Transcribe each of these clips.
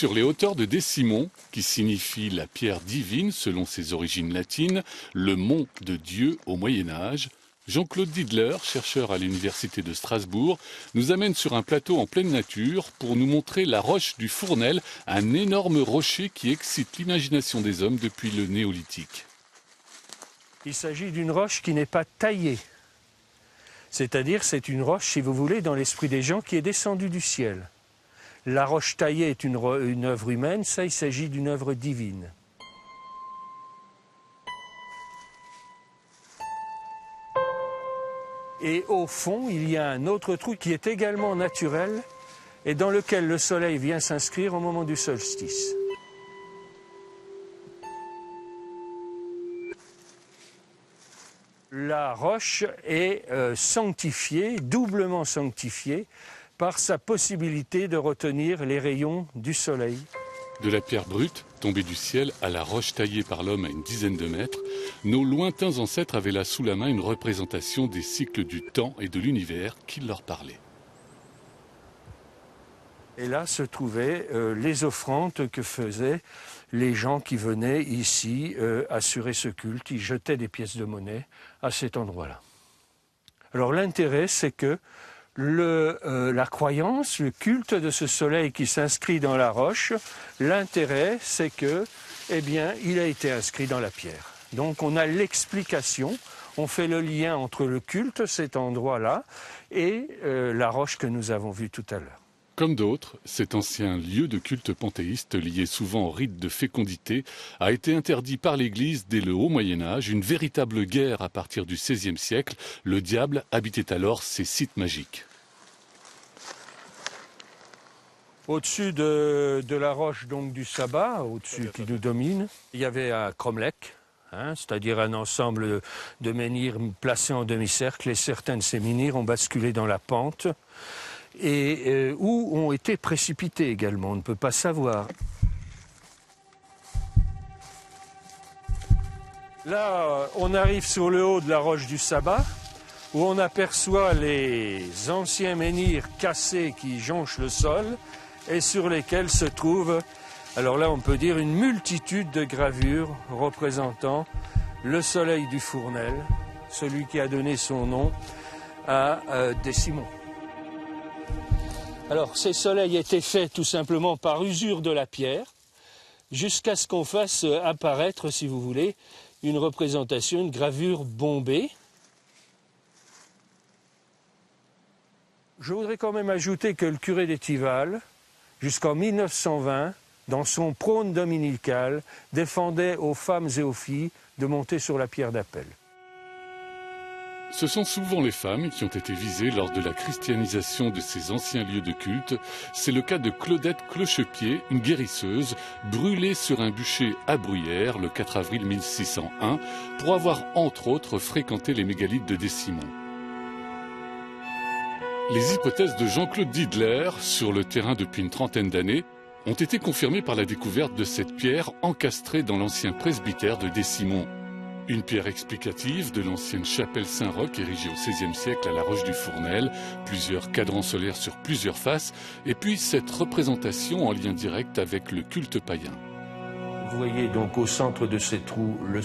Sur les hauteurs de Décimon, qui signifie la pierre divine selon ses origines latines, le mont de Dieu au Moyen-Âge, Jean-Claude Didler, chercheur à l'université de Strasbourg, nous amène sur un plateau en pleine nature pour nous montrer la roche du Fournel, un énorme rocher qui excite l'imagination des hommes depuis le néolithique. Il s'agit d'une roche qui n'est pas taillée. C'est-à-dire, c'est une roche, si vous voulez, dans l'esprit des gens, qui est descendue du ciel. La roche taillée est une œuvre humaine, ça, il s'agit d'une œuvre divine. Et au fond, il y a un autre trou qui est également naturel et dans lequel le soleil vient s'inscrire au moment du solstice. La roche est sanctifiée, doublement sanctifiée, par sa possibilité de retenir les rayons du soleil. De la pierre brute, tombée du ciel, à la roche taillée par l'homme à une dizaine de mètres, nos lointains ancêtres avaient là sous la main une représentation des cycles du temps et de l'univers qui leur parlait. Et là se trouvaient les offrandes que faisaient les gens qui venaient ici assurer ce culte. Ils jetaient des pièces de monnaie à cet endroit-là. Alors l'intérêt, c'est que la croyance, le culte de ce soleil qui s'inscrit dans la roche, l'intérêt, c'est que, eh bien, il a été inscrit dans la pierre. Donc on a l'explication, on fait le lien entre le culte, cet endroit-là, et la roche que nous avons vue tout à l'heure. Comme d'autres, cet ancien lieu de culte panthéiste, lié souvent au rite de fécondité, a été interdit par l'Église dès le Haut Moyen-Âge, une véritable guerre à partir du XVIe siècle. Le diable habitait alors ces sites magiques. Au-dessus de la roche donc, du sabbat, au-dessus qui nous domine, il y avait un cromlech, c'est-à-dire un ensemble de menhirs placés en demi-cercle, et certains de ces menhirs ont basculé dans la pente, et où ont été précipités également, on ne peut pas savoir. Là, on arrive sur le haut de la roche du sabbat, où on aperçoit les anciens menhirs cassés qui jonchent le sol, et sur lesquels se trouve, alors là on peut dire, une multitude de gravures représentant le soleil du Fournel, celui qui a donné son nom à Décimon. Alors ces soleils étaient faits tout simplement par usure de la pierre, jusqu'à ce qu'on fasse apparaître, si vous voulez, une représentation, une gravure bombée. Je voudrais quand même ajouter que le curé d'Étival, jusqu'en 1920, dans son prône dominical, défendait aux femmes et aux filles de monter sur la pierre d'appel. Ce sont souvent les femmes qui ont été visées lors de la christianisation de ces anciens lieux de culte. C'est le cas de Claudette Clochepied, une guérisseuse, brûlée sur un bûcher à Bruyères le 4 avril 1601, pour avoir entre autres fréquenté les mégalithes de Décimon. Les hypothèses de Jean-Claude Didler, sur le terrain depuis une trentaine d'années, ont été confirmées par la découverte de cette pierre encastrée dans l'ancien presbytère de Décimon. Une pierre explicative de l'ancienne chapelle Saint-Roch érigée au XVIe siècle à la roche du Fournel, plusieurs cadrans solaires sur plusieurs faces, et puis cette représentation en lien direct avec le culte païen. Vous voyez donc au centre de ces trous le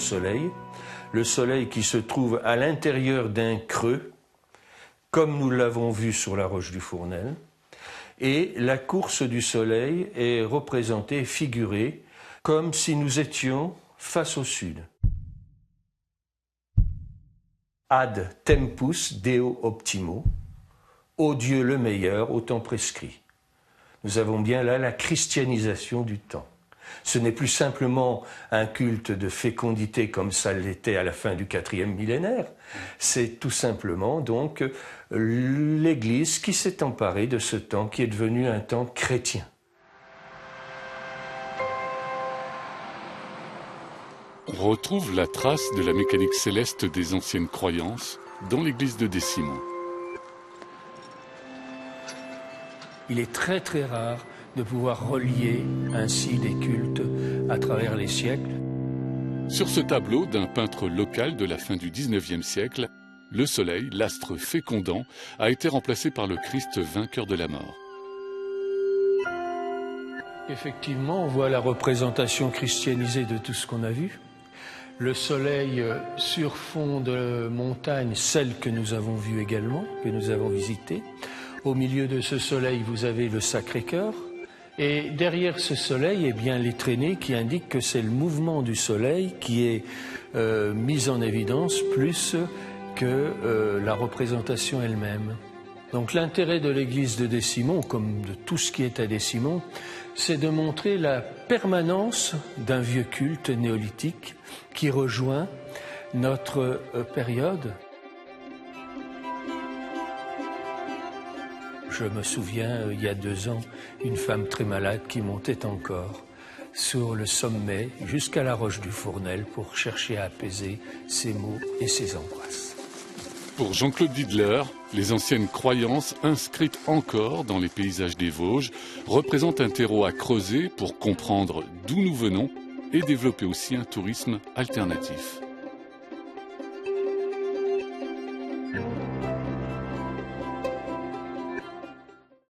soleil qui se trouve à l'intérieur d'un creux, comme nous l'avons vu sur la roche du Fournel, et la course du soleil est représentée, figurée, comme si nous étions face au sud. Ad tempus Deo optimo, ô Dieu le meilleur, au temps prescrit. Nous avons bien là la christianisation du temps. Ce n'est plus simplement un culte de fécondité comme ça l'était à la fin du IVe millénaire, c'est tout simplement donc l'Église qui s'est emparée de ce temps qui est devenu un temps chrétien. On retrouve la trace de la mécanique céleste des anciennes croyances dans l'église de Décimon. Il est très très rare de pouvoir relier ainsi des cultes à travers les siècles. Sur ce tableau d'un peintre local de la fin du XIXe siècle, le soleil, l'astre fécondant, a été remplacé par le Christ vainqueur de la mort. Effectivement, on voit la représentation christianisée de tout ce qu'on a vu. Le soleil sur fond de montagne, celle que nous avons vue également, que nous avons visitée. Au milieu de ce soleil, vous avez le Sacré-Cœur. Et derrière ce soleil, eh bien, les traînées qui indiquent que c'est le mouvement du soleil qui est mis en évidence plus que la représentation elle-même. Donc l'intérêt de l'église de Décimon, comme de tout ce qui est à Décimon, c'est de montrer la permanence d'un vieux culte néolithique qui rejoint notre période. Je me souviens, il y a 2 ans, une femme très malade qui montait encore sur le sommet jusqu'à la roche du Fournel pour chercher à apaiser ses maux et ses angoisses. Pour Jean-Claude Diedler, les anciennes croyances inscrites encore dans les paysages des Vosges représentent un terreau à creuser pour comprendre d'où nous venons et développer aussi un tourisme alternatif.